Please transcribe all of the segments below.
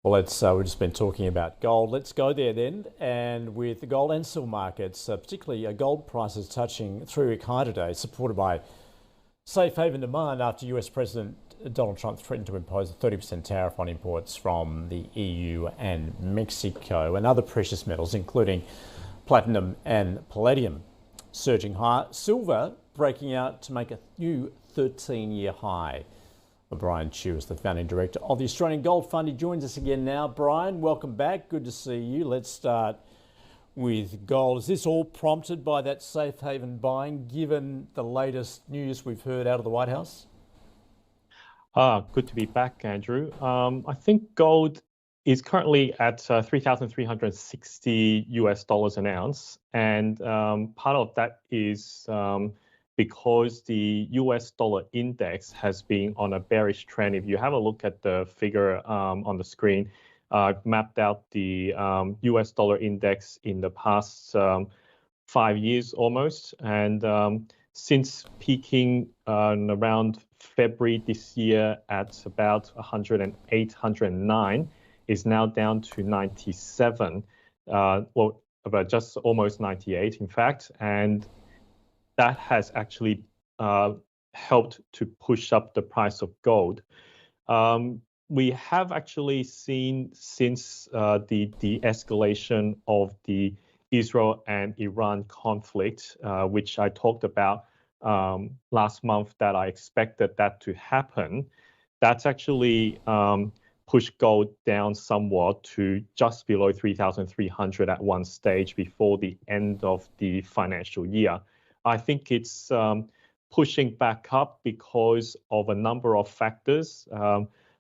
Well, we've just been talking about gold. Let's go there then. And with the gold and silver markets, particularly gold prices touching three-week high today, supported by safe haven demand after US President Donald Trump threatened to impose a 30% tariff on imports from the EU and Mexico and other precious metals, including platinum and palladium, surging higher. Silver breaking out to make a new 13-year high. Brian Chew is the founding director of the Australian Gold Fund. He joins us again now. Brian, welcome back. Good to see you. Let's start with gold. Is this all prompted by that safe haven buying, given the latest news we've heard out of the White House? Good to be back, Andrew. I think gold is currently at 3,360 US dollars an ounce, and part of that is because the US dollar index has been on a bearish trend. If you have a look at the figure on the screen, I've mapped out the US dollar index in the past 5 years almost. And since peaking around February this year at about 108, 109, is now down to 97, well, about just almost 98, in fact. And that has actually helped to push up the price of gold. We have actually seen since the de-escalation of the Israel and Iran conflict, which I talked about last month, that I expected that to happen. That's actually pushed gold down somewhat to just below 3,300 at one stage before the end of the financial year. I think it's pushing back up because of a number of factors,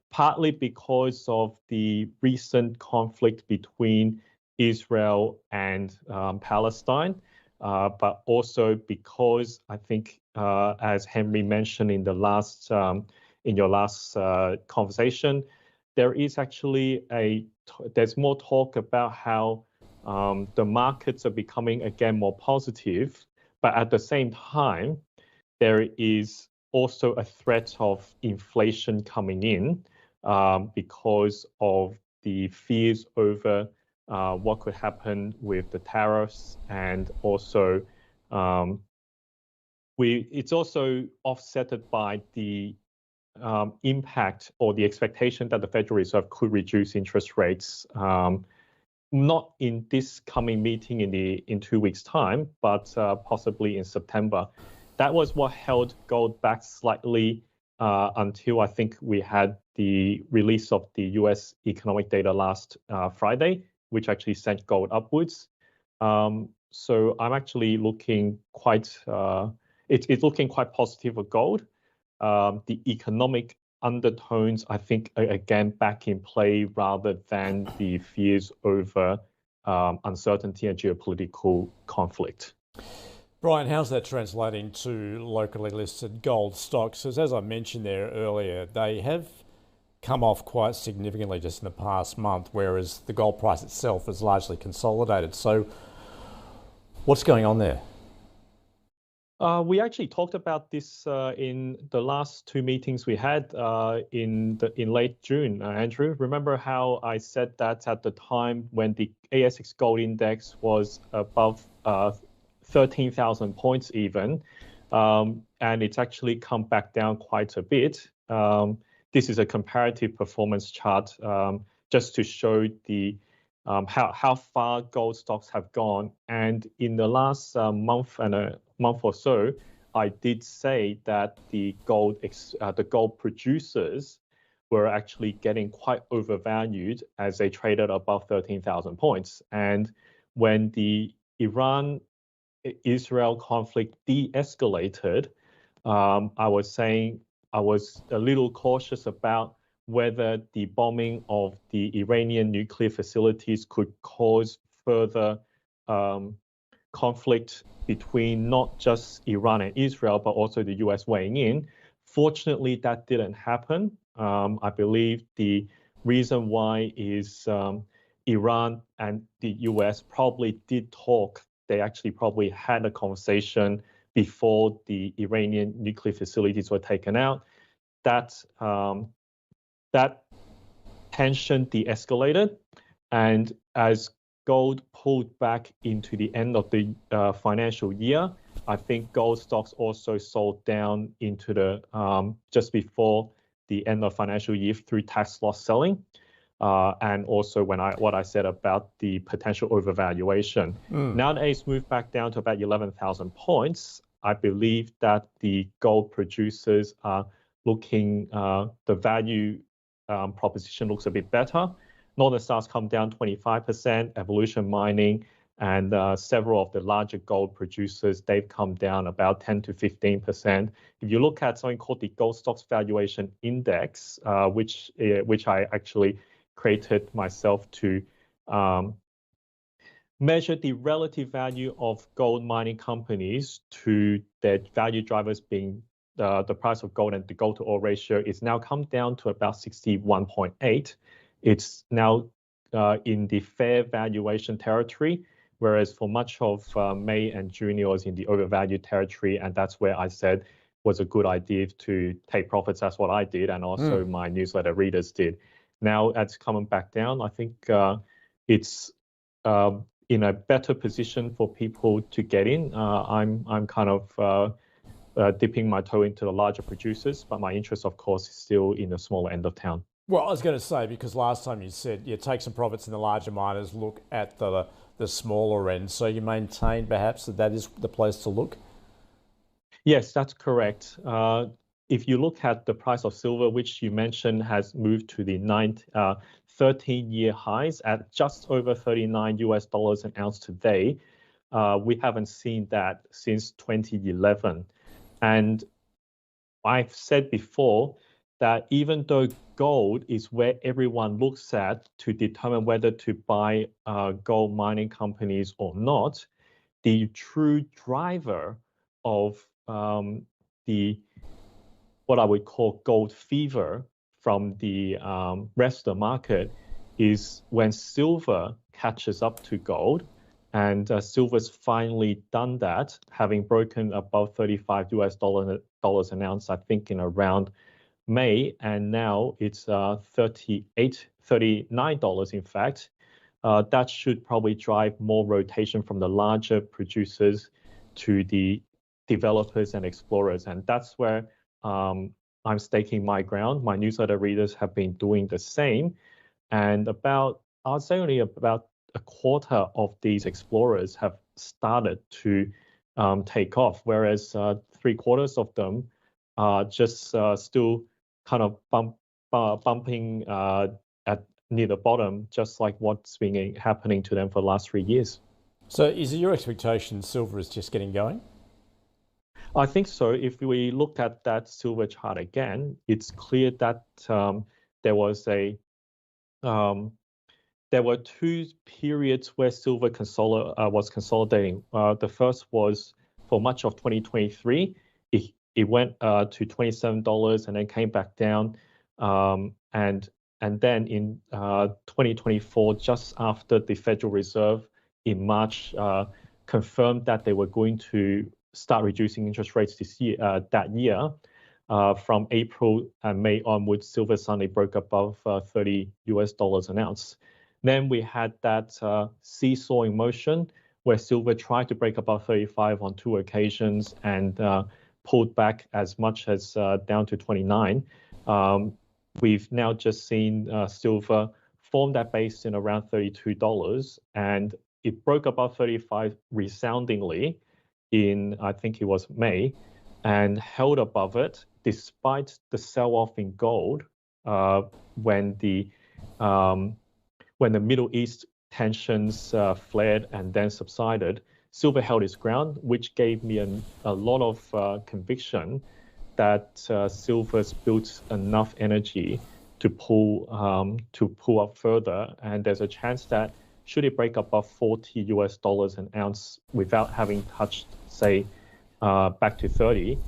partly because of the recent conflict between Israel and Palestine, but also because I think, as Henry mentioned in your last conversation, there is actually there's more talk about how the markets are becoming again more positive. But at the same time, there is also a threat of inflation coming in because of the fears over what could happen with the tariffs, and also it's also offset by the impact or the expectation that the Federal Reserve could reduce interest rates. Not in this coming meeting in 2 weeks' time, but possibly in September. That was what held gold back slightly until I think we had the release of the US economic data last Friday, which actually sent gold upwards. So I'm actually looking it's looking quite positive for gold. The economic undertones, I think, are again back in play rather than the fears over uncertainty and geopolitical conflict. Brian, how's that translating to locally listed gold stocks? Because as I mentioned there earlier, they have come off quite significantly just in the past month, whereas the gold price itself is largely consolidated. So what's going on there? We actually talked about this in the last two meetings we had in late June, Andrew. Remember how I said that at the time when the ASX Gold Index was above 13,000 points even, and it's actually come back down quite a bit. This is a comparative performance chart just to show the how far gold stocks have gone. And in the last month or so, I did say that the gold producers were actually getting quite overvalued as they traded above 13,000 points. And when the Iran-Israel conflict de-escalated, I was saying I was a little cautious about whether the bombing of the Iranian nuclear facilities could cause further conflict between not just Iran and Israel, but also the US weighing in. Fortunately, that didn't happen. I believe the reason why is Iran and the US probably did talk. They actually probably had a conversation before the Iranian nuclear facilities were taken out. That tension de-escalated, and as gold pulled back into the end of the financial year, I think gold stocks also sold down into the just before the end of financial year through tax loss selling, and also what I said about the potential overvaluation. Now that it's moved back down to about 11,000 points, I believe that the gold producers are looking, the value proposition looks a bit better. Northern Star's come down 25%, Evolution Mining and several of the larger gold producers, they've come down about 10 to 15%. If you look at something called the Gold Stocks Valuation Index, which I actually created myself to measure the relative value of gold mining companies to their value drivers being the price of gold, and the gold to oil ratio is now come down to about 61.8. It's now in the fair valuation territory, whereas for much of May and June, it was in the overvalued territory. And that's where I said was a good idea to take profits. That's what I did. And also my newsletter readers did. Now it's coming back down. I think it's in a better position for people to get in. I'm kind of dipping my toe into the larger producers, but my interest, of course, is still in the smaller end of town. Well, I was going to say, because last time you said you take some profits in the larger miners, look at the smaller end. So you maintain perhaps that is the place to look? Yes, that's correct. If you look at the price of silver, which you mentioned has moved to the 13-year highs at just over $39 an ounce today, we haven't seen that since 2011. And I've said before that even though gold is where everyone looks at to determine whether to buy gold mining companies or not, the true driver of the what I would call gold fever from the rest of the market is when silver catches up to gold. And silver's finally done that, having broken above $35 an ounce, I think in around May, and now it's $39 in fact. That should probably drive more rotation from the larger producers to the developers and explorers. And that's where I'm staking my ground. My newsletter readers have been doing the same. And I'd say only about a quarter of these explorers have started to take off, whereas 3/4 of them are just still kind of bumping at near the bottom, just like what's been happening to them for the last 3 years. So is it your expectation silver is just getting going? I think so. If we look at that silver chart again, it's clear that there were two periods where silver was consolidating. The first was for much of 2023. It went to $27 and then came back down. And then in 2024, just after the Federal Reserve in March confirmed that they were going to start reducing interest rates that year, from April and May onwards, silver suddenly broke above $30 an ounce. Then we had that seesawing motion where silver tried to break above 35 on 2 occasions and pulled back as much as down to 29. We've now just seen silver form that base in around $32, and it broke above 35 resoundingly in, I think it was May, and held above it despite the sell-off in gold when the Middle East tensions flared and then subsided. Silver held its ground, which gave me a lot of conviction that silver's built enough energy to pull up further, and there's a chance that should it break above $40 an ounce without having touched, say, back to 30,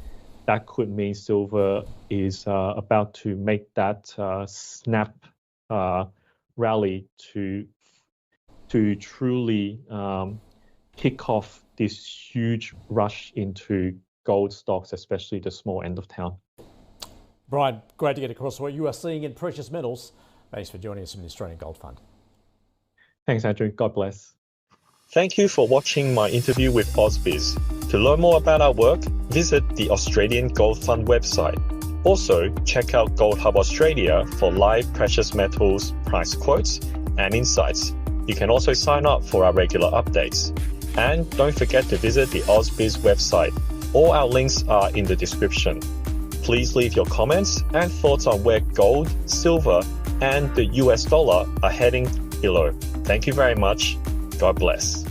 that could mean silver is about to make that snap rally to truly kick off this huge rush into gold stocks, especially the small end of town. Brian, great to get across what you are seeing in precious metals. Thanks for joining us from the Australian Gold Fund. Thanks, Andrew. God bless. Thank you for watching my interview with AusBiz. To learn more about our work, visit the Australian Gold Fund website. Also, check out Gold Hub Australia for live precious metals price quotes and insights. You can also sign up for our regular updates. And don't forget to visit the AusBiz website. All our links are in the description. Please leave your comments and thoughts on where gold, silver, and the US dollar are heading below. Thank you very much. God bless.